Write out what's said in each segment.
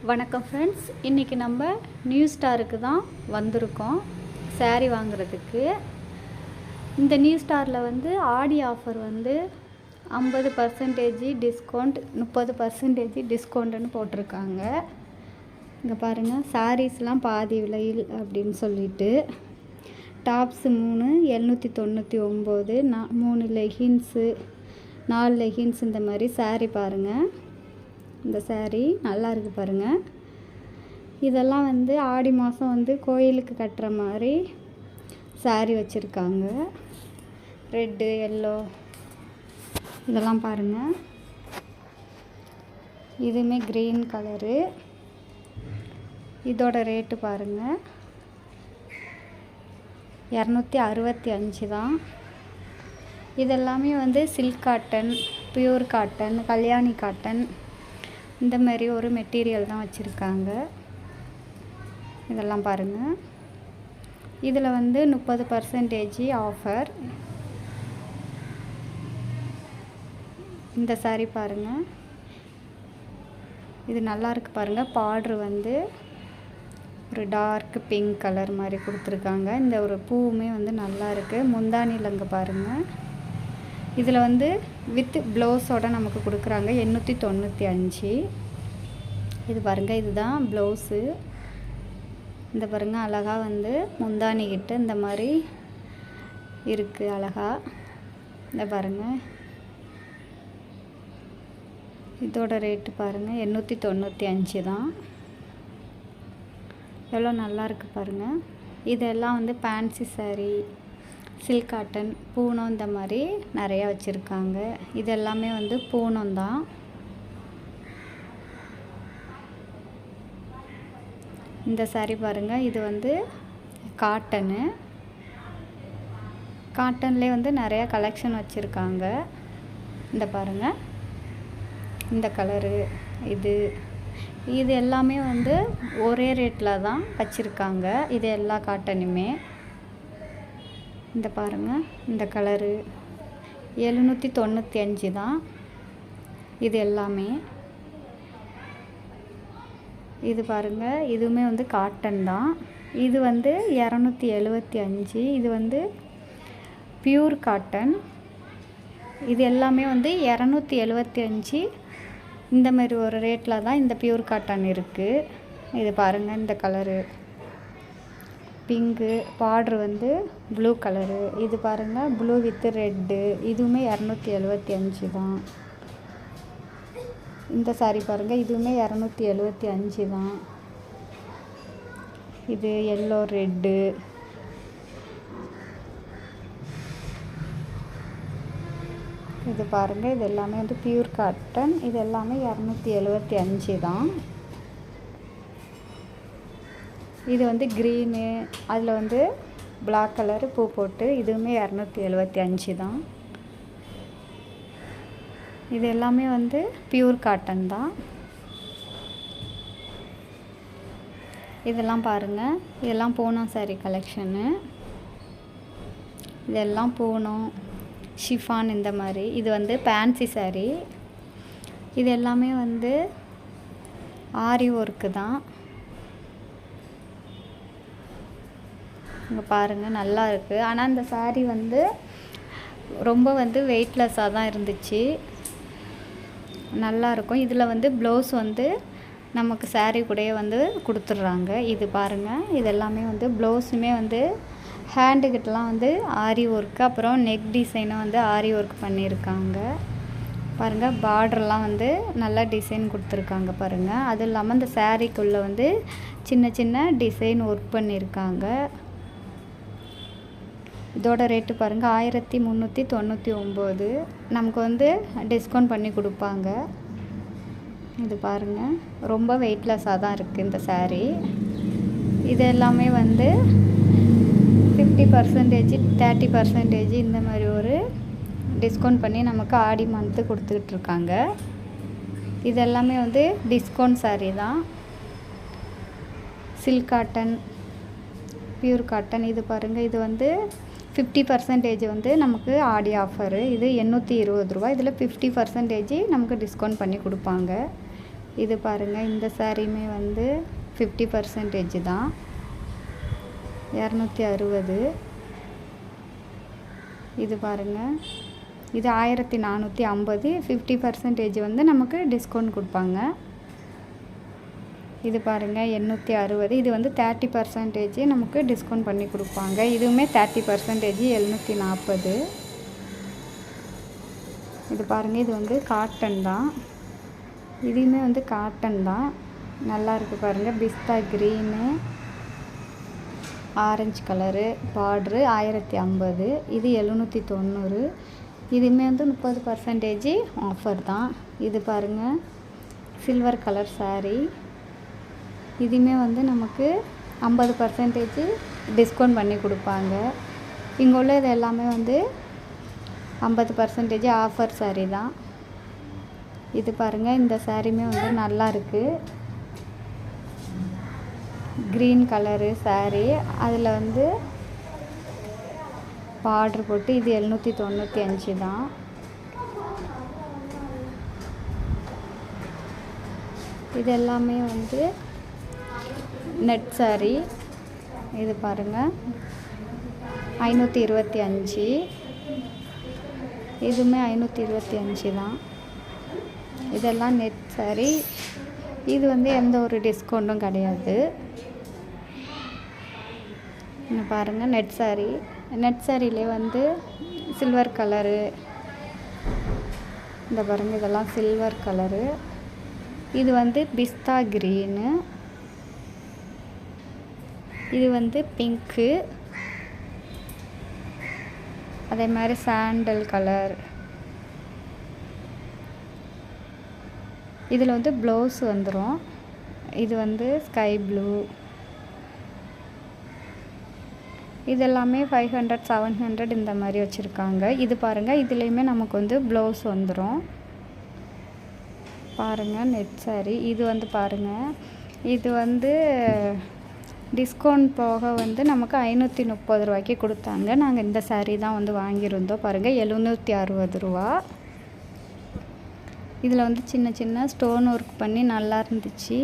வணக்கம் ஃப்ரெண்ட்ஸ், இன்றைக்கி நம்ம நியூ ஸ்டாருக்கு தான் வந்திருக்கோம் சாரீ வாங்குறதுக்கு. இந்த நியூ ஸ்டாரில் வந்து ஆடி ஆஃபர் வந்து 50% டிஸ்கவுண்ட், 30% டிஸ்கவுண்ட்டுன்னு போட்டிருக்காங்க. இங்கே பாருங்கள், சாரீஸ்லாம் பாதி விலையில் அப்படின்னு சொல்லிட்டு. டாப்ஸு 3 799, 3 லெகின்ஸு 4 லெகின்ஸ், இந்த மாதிரி சாரீ பாருங்கள். இந்த சாரீ நல்லா இருக்குது பாருங்கள். இதெல்லாம் வந்து ஆடி மாதம் வந்து கோயிலுக்கு கட்டுற மாதிரி சாரீ வச்சுருக்காங்க. ரெட்டு, எல்லோ, இதெல்லாம் பாருங்கள். இதுவுமே க்ரீன் கலரு. இதோட ரேட்டு பாருங்கள் 265 தான். இதெல்லாமே வந்து silk cotton, pure cotton, Kalyani cotton, இந்த மாதிரி ஒரு மெட்டீரியல் தான் வச்சுருக்காங்க. இதெல்லாம் பாருங்கள். இதில் வந்து 30% ஆஃபர். இந்த சாரீ பாருங்கள், இது நல்லா இருக்குது பாருங்கள். பார்டர் வந்து ஒரு டார்க் பிங்க் கலர் மாதிரி கொடுத்துருக்காங்க. இந்த ஒரு பூவுமே வந்து நல்லா இருக்குது. முந்தானியில் இங்கே பாருங்கள். இதில் வந்து வித் ப்ளவுஸோடு நமக்கு கொடுக்குறாங்க 895. இது பாருங்கள், இதுதான் ப்ளவுஸு. இந்த பாருங்கள், அழகாக வந்து முந்தானிக்கிட்ட இந்த மாதிரி இருக்குது அழகாக. இந்த பாருங்கள், இதோட ரேட்டு பாருங்கள் 895 தான். எவ்வளோ நல்லா இருக்குது பாருங்கள். இதெல்லாம் வந்து fancy sari, silk cotton, Poonam, இந்த மாதிரி நிறையா வச்சுருக்காங்க. இது எல்லாமே வந்து பூனம் தான். இந்த சாரீ பாருங்கள், இது வந்து காட்டனு. காட்டன்லேயே வந்து நிறையா கலெக்ஷன் வச்சுருக்காங்க. இந்த பாருங்கள், இந்த கலரு, இது எல்லாமே வந்து ஒரே ரேட்டில் தான் வச்சுருக்காங்க. இது எல்லா காட்டனுமே. இந்த பாருங்கள், இந்த கலரு 795 தான். இது எல்லாமே. இது பாருங்கள், இதுவுமே வந்து காட்டன் தான். இது வந்து 275. இது வந்து பியூர் காட்டன். இது எல்லாமே வந்து 275. இந்த மாதிரி ஒரு ரேட்டில் தான் இந்த பியூர் காட்டன் இருக்குது. இது பாருங்கள், இந்த கலரு பிங்க்கு, பார்டர் வந்து ப்ளூ கலரு. இது பாருங்கள், ப்ளூ வித் ரெட்டு. இதுவுமே 275 தான். இந்த சாரீ பாருங்கள், இதுவுமே 275 தான். இது எல்லோ ரெட்டு. இது பாருங்கள், இது எல்லாமே வந்து பியூர் காட்டன். இது எல்லாமே 275 தான். இது வந்து க்ரீனு, அதில் வந்து பிளாக் கலரு பூ போட்டு, இதுவுமே 275 தான். இது எல்லாமே வந்து பியூர் காட்டன் தான். இதெல்லாம் பாருங்கள், இதெல்லாம் பூனம் சாரீ கலெக்ஷனு. இதெல்லாம் பூனம், ஷிஃபான், இந்த மாதிரி. இது வந்து ஃபேன்சி சாரீ. இது எல்லாமே வந்து ஆரி ஒர்க்கு தான். இங்கே பாருங்கள், நல்லா இருக்குது. ஆனால் இந்த சாரீ வந்து ரொம்ப வந்து வெயிட்லெஸ்ஸாக தான் இருந்துச்சு. நல்லாயிருக்கும். இதில் வந்து ப்ளவுஸ் வந்து நமக்கு சாரீ கூடயே வந்து கொடுத்துட்றாங்க. இது பாருங்கள், இது எல்லாமே வந்து ப்ளவுஸுமே வந்து ஹேண்டுக்கிட்டலாம் வந்து ஆரி ஒர்க்கு, அப்புறம் நெக் டிசைனும் வந்து ஆரி ஒர்க் பண்ணியிருக்காங்க. பாருங்கள், பார்டர்லாம் வந்து நல்லா டிசைன் கொடுத்துருக்காங்க பாருங்கள். அதுவும் இல்லாமல் இந்த சாரீக்குள்ளே வந்து சின்ன சின்ன டிசைன் ஒர்க் பண்ணியிருக்காங்க. இதோட ரேட்டு பாருங்கள் 1399. நமக்கு வந்து டிஸ்கவுண்ட் பண்ணி கொடுப்பாங்க. இது பாருங்கள், ரொம்ப வெயிட்லெஸ்ஸாக தான் இருக்குது இந்த சாரீ. இது எல்லாமே வந்து 50%, 30% இந்த மாதிரி ஒரு டிஸ்கவுண்ட் பண்ணி நமக்கு ஆடி மந்த்து கொடுத்துக்கிட்ருக்காங்க. இது எல்லாமே வந்து டிஸ்கவுண்ட் சாரீ தான். Silk cotton, pure cotton. இது பாருங்கள், இது வந்து 50% வந்து நமக்கு ஆடி ஆஃபரு. இது 820 ரூபா. இதில் 50% நமக்கு டிஸ்கவுண்ட் பண்ணி கொடுப்பாங்க. இது பாருங்கள், இந்த சாரியுமே வந்து 50% தான், 260. இது பாருங்கள், இது 1450. 50% வந்து நமக்கு டிஸ்கவுண்ட் கொடுப்பாங்க. இது பாருங்கள் 860. இது வந்து 30% நமக்கு டிஸ்கவுண்ட் பண்ணி கொடுப்பாங்க. இதுவுமே 30% 740. இது பாருங்கள், இது வந்து காட்டன் தான். இதுவுமே வந்து காட்டன் தான், நல்லா இருக்குது பாருங்கள். பிஸ்தா க்ரீனு, ஆரஞ்சு கலரு பார்ட்ரு 1050. இது 790. இதுவுமே வந்து 30% ஆஃபர் தான். இது பாருங்கள், சில்வர் கலர் சாரீ. இதுவுமே வந்து நமக்கு 50% டிஸ்கவுண்ட் பண்ணி கொடுப்பாங்க. இங்கே உள்ளது எல்லாமே வந்து 50% ஆஃபர் சாரீ தான். இது பாருங்கள், இந்த சாரியுமே வந்து நல்லா இருக்குது. க்ரீன் கலரு சாரீ, அதில் வந்து பார்டர் போட்டு, இது 795 தான். இது எல்லாமே வந்து நெட் சாரீ. இது பாருங்கள் 525. இதுவுமே 525 தான். இதெல்லாம் நெட் சாரீ. இது வந்து எந்த ஒரு டிஸ்கவுண்ட்டும் கிடையாது. இங்கே பாருங்கள், நெட் சாரீ. நெட் சாரிலே வந்து சில்வர் கலரு, இந்த பாருங்கள், இதெல்லாம் சில்வர் கலரு. இது வந்து பிஸ்தா க்ரீனு. இது வந்து பிங்க்கு. அதே மாதிரி சாண்டல் கலர். இதில் வந்து ப்ளவுஸ் வந்துடும். இது வந்து ஸ்கை ப்ளூ. இதெல்லாமே 500 700 இந்த மாதிரி வச்சுருக்காங்க. இது பாருங்கள், இதுலேயுமே நமக்கு வந்து ப்ளவுஸ் வந்துடும். பாருங்கள், நெட் சாரீ. இது வந்து பாருங்கள், இது வந்து டிஸ்கவுண்ட் போக வந்து நமக்கு 530 ரூபாய்க்கு கொடுத்தாங்க. நாங்கள் இந்த சாரீ தான் வந்து வாங்கியிருந்தோம். பாருங்கள், 760 ரூபா. இதில் வந்து சின்ன சின்ன ஸ்டோன் ஒர்க் பண்ணி நல்லா இருந்துச்சு.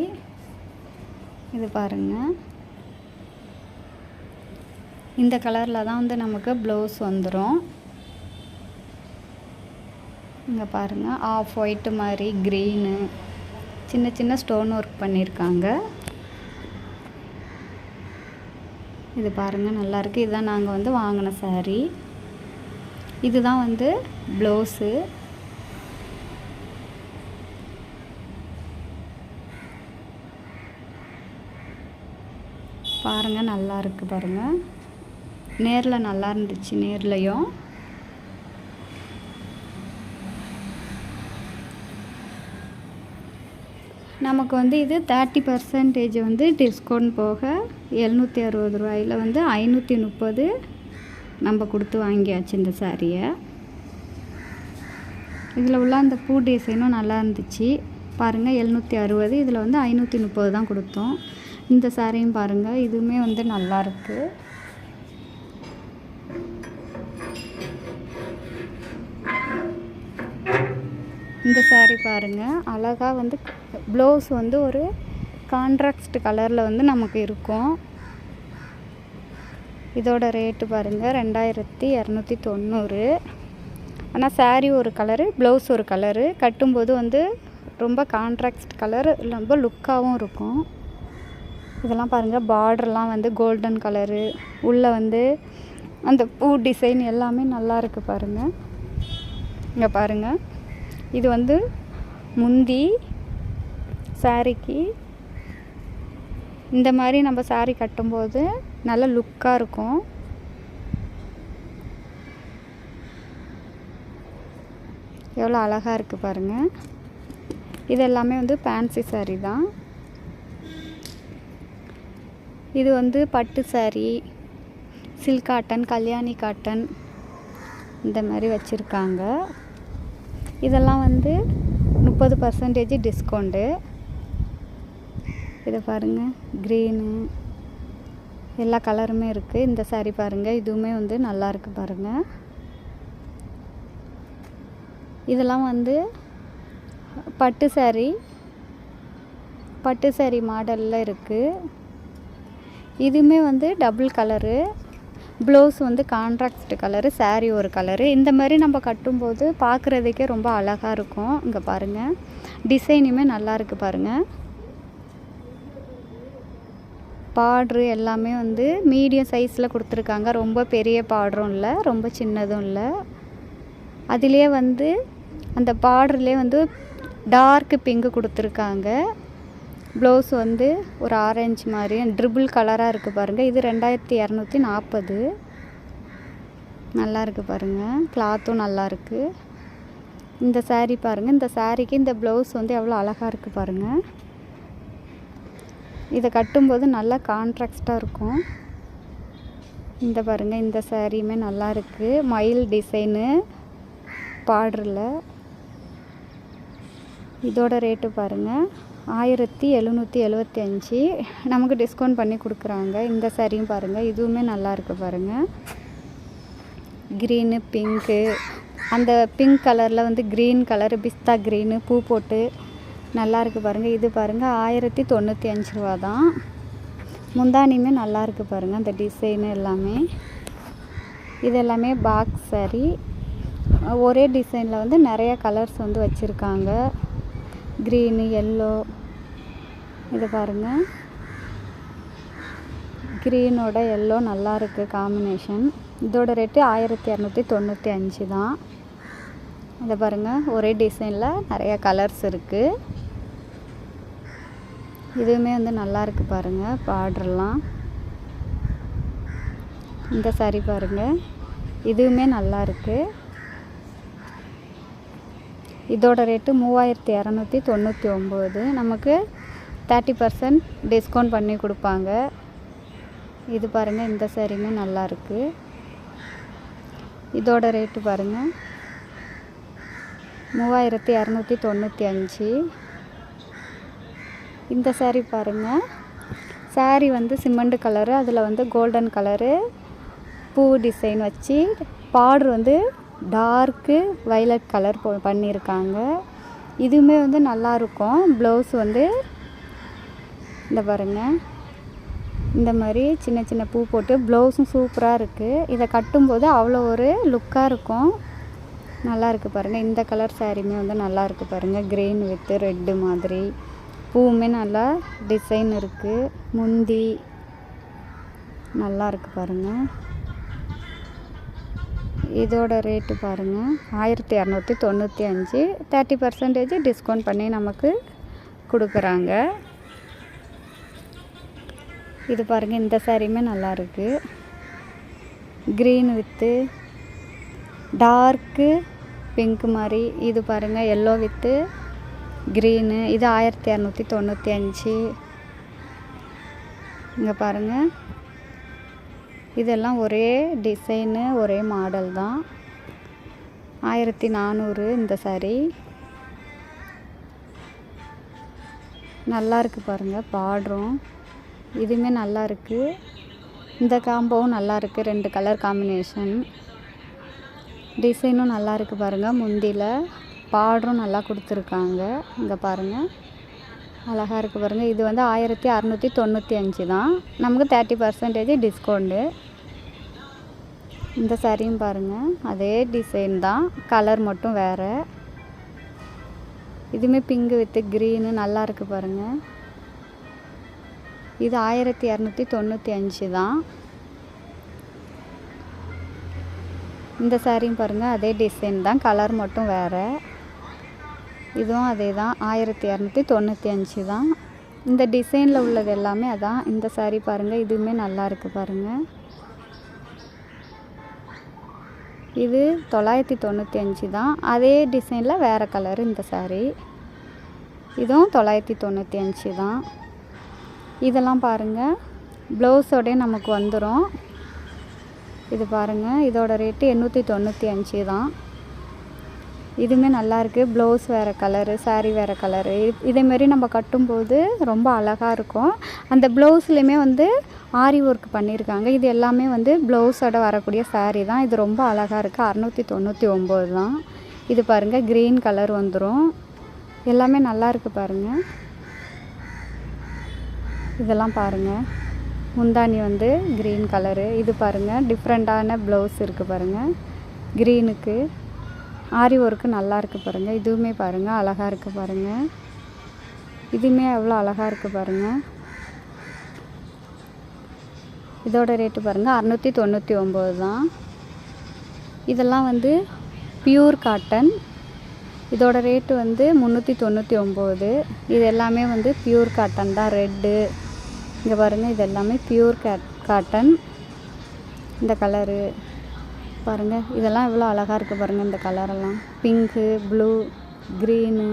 இது பாருங்கள், இந்த கலரில் தான் வந்து நமக்கு ப்ளவுஸ் வந்துடும். இங்கே பாருங்கள், ஆஃப் ஒயிட்டு மாதிரி க்ரீனு, சின்ன சின்ன ஸ்டோன் ஒர்க் பண்ணியிருக்காங்க. இது பாருங்கள், நல்லாயிருக்கு. இதுதான் நாங்கள் வந்து வாங்கின சாரீ. இதுதான் வந்து ப்ளவுஸு. பாருங்கள், நல்லா இருக்குது பாருங்கள். நேரில் நல்லா இருந்துச்சு, நேர்லையும். நமக்கு வந்து இது 30% வந்து டிஸ்கவுண்ட் போக 760 ரூபாயில் வந்து 530 நம்ம கொடுத்து வாங்கியாச்சு இந்த சாரியை. இதில் உள்ள அந்த பூ டிசைனும் நல்லா இருந்துச்சு. பாருங்கள், 760. இதில் வந்து 530 தான் கொடுத்தோம். இந்த சாரியும் பாருங்கள், இதுவுமே வந்து நல்லாயிருக்கு. இந்த சாரீ பாருங்கள், அழகாக வந்து ப்ளவுஸ் வந்து ஒரு கான்ட்ராஸ்ட் கலரில் வந்து நமக்கு இருக்கும். இதோட ரேட்டு பாருங்கள் 2290. ஆனால் சாரீ ஒரு கலரு, ப்ளவுஸ் ஒரு கலரு. கட்டும்போது வந்து ரொம்ப கான்ட்ராஸ்ட் கலர், ரொம்ப லுக்காகவும் இருக்கும். இதெல்லாம் பாருங்கள், பார்டர்லாம் வந்து கோல்டன் கலரு, உள்ளே வந்து அந்த பூ டிசைன் எல்லாமே நல்லா இருக்குது பாருங்கள். இங்கே பாருங்கள், இது வந்து முந்தி சாரீக்கு. இந்த மாதிரி நம்ம சாரீ கட்டும்போது நல்ல லுக்காக இருக்கும். எவ்வளோ அழகாக இருக்குது பாருங்கள். இது எல்லாமே வந்து ஃபேன்சி சாரீ தான். இது வந்து பட்டு sari, silk cotton, Kalyani cotton இந்த மாதிரி வச்சுருக்காங்க. இதெல்லாம் வந்து 30% டிஸ்கவுண்ட்டு. இதை பாருங்கள், க்ரீனு எல்லா கலருமே இருக்குது. இந்த சாரீ பாருங்கள், இதுவுமே வந்து நல்லா இருக்குது பாருங்கள். இதெல்லாம் வந்து பட்டு சாரீ, பட்டு சாரி மாடலில் இருக்குது. இதுவுமே வந்து டபுள் கலரு, ப்ளவுஸ் வந்து கான்ட்ராஸ்ட் கலரு, சாரீ ஒரு கலரு. இந்த மாதிரி நம்ம கட்டும்போது பார்க்குறதுக்கே ரொம்ப அழகாக இருக்கும். இங்கே பாருங்கள், டிசைனுமே நல்லா இருக்குது பாருங்கள். பார்ட்ரு எல்லாமே வந்து மீடியம் சைஸில் கொடுத்துருக்காங்க. ரொம்ப பெரிய பார்டரும் இல்லை, ரொம்ப சின்னதும் இல்லை. அதிலே வந்து அந்த பார்டர்லேயே வந்து டார்க் பிங்க் கொடுத்துருக்காங்க. ப்ளவுஸ் வந்து ஒரு ஆரஞ்சு மாதிரி ட்ரிபிள் கலராக இருக்குது பாருங்கள். இது 2240. நல்லா இருக்குது பாருங்கள், கிளாத்தும் நல்லாயிருக்கு. இந்த சாரீ பாருங்கள், இந்த சாரீக்கு இந்த ப்ளவுஸ் வந்து எவ்வளோ அழகாக இருக்குது பாருங்கள். இதை கட்டும்போது நல்லா கான்ட்ராஸ்ட்டாக இருக்கும். இந்த பாருங்கள், இந்த சாரியுமே நல்லா இருக்குது. மயில் டிசைனு பார்டரில். இதோட ரேட்டு பாருங்கள் 1775. நமக்கு டிஸ்கவுண்ட் பண்ணி கொடுக்குறாங்க. இந்த சாரியும் பாருங்கள், இதுவுமே நல்லா இருக்குது பாருங்கள். க்ரீனு பிங்க்கு, அந்த பிங்க் கலரில் வந்து க்ரீன் கலரு பிஸ்தா க்ரீனு பூ போட்டு நல்லா இருக்குது பாருங்கள். இது பாருங்கள் 1095 ரூபா தான். முந்தானியுமே நல்லா இருக்குது பாருங்கள், அந்த டிசைனு எல்லாமே. இது எல்லாமே பாக்ஸ் சாரி. ஒரே டிசைனில் வந்து நிறைய கலர்ஸ் வந்து வச்சுருக்காங்க. Green, yellow. இது பாருங்கள், க்ரீனோட எல்லோ நல்லா இருக்குது காம்பினேஷன். இதோட ரேட்டு 1295 தான். இதை பாருங்கள், ஒரே டிசைனில் நிறைய கலர்ஸ் இருக்குது. இதுவுமே வந்து நல்லா இருக்குது பாருங்கள், பார்டர்லாம். இந்த சாரி பாருங்கள், இதுவுமே நல்லா இருக்குது. இதோட ரேட்டு 3299. நமக்கு 30% டிஸ்கவுண்ட் பண்ணி கொடுப்பாங்க. இது பாருங்கள், இந்த சாரியுமே நல்லா இருக்குது. இதோட ரேட்டு பாருங்கள் 3295. இந்த சாரீ பாருங்கள், சாரீ வந்து சிமெண்ட் கலரு, அதில் வந்து கோல்டன் கலரு பூ டிசைன் வச்சு பார்டர் வந்து டார்க்கு வைலட் கலர் பண்ணியிருக்காங்க. இதுவுமே வந்து நல்லாயிருக்கும். ப்ளவுஸ் வந்து இந்த பாருங்கள், இந்த மாதிரி சின்ன சின்ன பூ போட்டு ப்ளவுஸும் சூப்பராக இருக்குது. இதை கட்டும்போது அவ்வளோ ஒரு லுக்காக இருக்கும். நல்லா இருக்குது பாருங்கள். இந்த கலர் சாரியுமே வந்து நல்லா இருக்குது பாருங்கள், க்ரீன் வித்து ரெட்டு மாதிரி. பூவுமே நல்லா டிசைன் இருக்குது. முந்தி நல்லா இருக்குது பாருங்கள். இதோட ரேட்டு பாருங்கள் 1295. 30% டிஸ்கவுண்ட் பண்ணி நமக்கு கொடுக்குறாங்க. இது பாருங்கள், இந்த சாரியுமே நல்லா இருக்குது. க்ரீன் வித்து டார்க்கு பிங்க் மாதிரி. இது பாருங்கள், எல்லோ வித்து க்ரீனு. இது 1295. இங்கே பாருங்கள், இதெல்லாம் ஒரே டிசைனு, ஒரே மாடல் தான். 1400 இந்த சாரி. நல்லா இருக்குது பாருங்கள் பார்டரும். இதுவுமே நல்லா இருக்குது. இந்த காம்போவும் நல்லா இருக்குது. 2 கலர் காம்பினேஷன். டிசைனும் நல்லா இருக்குது பாருங்கள். முந்தியில் பார்டரும் நல்லா கொடுத்துருக்காங்க. இங்கே பாருங்கள், அழகாக இருக்குது பாருங்கள். இது வந்து 1695 தான். நமக்கு 30% டிஸ்கவுண்ட்டு. இந்த சாரியும் பாருங்கள், அதே டிசைன் தான், கலர் மட்டும் வேறு. இதுவுமே பிங்க் வித்து க்ரீனு நல்லா இருக்குது பாருங்கள். இது 1295 தான். இந்த சாரியும் பாருங்கள், அதே டிசைன் தான், கலர் மட்டும் வேறு. இதுவும் அதே தான், 1295 தான். இந்த டிசைனில் உள்ளது எல்லாமே அதான். இந்த சாரி பாருங்கள், இதுவுமே நல்லா இருக்குது பாருங்கள். இது 995 தான். அதே டிசைனில் வேறு கலரு இந்த சாரி. இதுவும் 995 தான். இதெல்லாம் பாருங்கள், ப்ளவுஸோடய நமக்கு வந்துடும். இது பாருங்கள், இதோட ரேட்டு 895 தான். இதுவுமே நல்லா இருக்குது. ப்ளவுஸ் வேறு கலரு, சாரீ வேறு கலரு. இதேமாரி நம்ம கட்டும்போது ரொம்ப அழகாக இருக்கும். அந்த ப்ளவுஸ்லேயுமே வந்து ஆரி ஒர்க் பண்ணியிருக்காங்க. இது எல்லாமே வந்து ப்ளவுஸோட வரக்கூடிய சாரீ தான். இது ரொம்ப அழகாக இருக்குது. 699 தான். இது பாருங்கள், க்ரீன் கலர் வந்துடும். எல்லாமே நல்லா இருக்குது பாருங்கள். இதெல்லாம் பாருங்கள், முந்தானி வந்து க்ரீன் கலரு. இது பாருங்கள், டிஃப்ரெண்ட்டான ப்ளவுஸ் இருக்குது பாருங்கள். க்ரீனுக்கு ஆரி ஒர்க்கு நல்லா இருக்குது பாருங்கள். இதுவுமே பாருங்கள் அழகாக இருக்குது பாருங்கள். இதுவுமே எவ்வளோ அழகாக இருக்குது பாருங்கள். இதோட ரேட்டு பாருங்கள் 699 தான். இதெல்லாம் வந்து பியூர் காட்டன். இதோட ரேட்டு வந்து 399. இது எல்லாமே வந்து பியூர் காட்டன் தான். ரெட்டு இங்கே பாருங்கள், இது எல்லாமே பியூர் காட்டன். இந்த கலரு பாருங்கள், இதெல்லாம் எவ்வளோ அழகாக இருக்குது பாருங்கள். இந்த கலரெல்லாம் பிங்க்கு, ப்ளூ, க்ரீனு,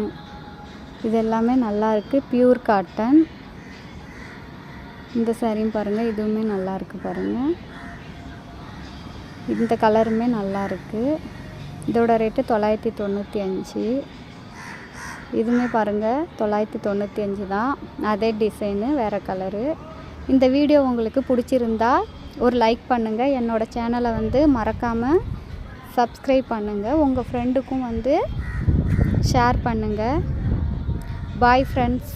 இது எல்லாமே நல்லா இருக்குது. Pure cotton. இந்த சாரியும் பாருங்கள், இதுவுமே நல்லா இருக்குது பாருங்கள். இந்த கலருமே நல்லா இருக்குது. இதோட ரேட்டு 995. இதுவுமே பாருங்கள் 995 தான். அதே டிசைனு, வேறு கலரு. இந்த வீடியோ உங்களுக்கு பிடிச்சிருந்தா ஒரு லைக் பண்ணுங்கள். என்னோடய சேனலை வந்து மறக்காமல் சப்ஸ்கிரைப் பண்ணுங்கள். உங்கள் ஃப்ரெண்டுக்கும் வந்து ஷேர் பண்ணுங்கள். Bye friends.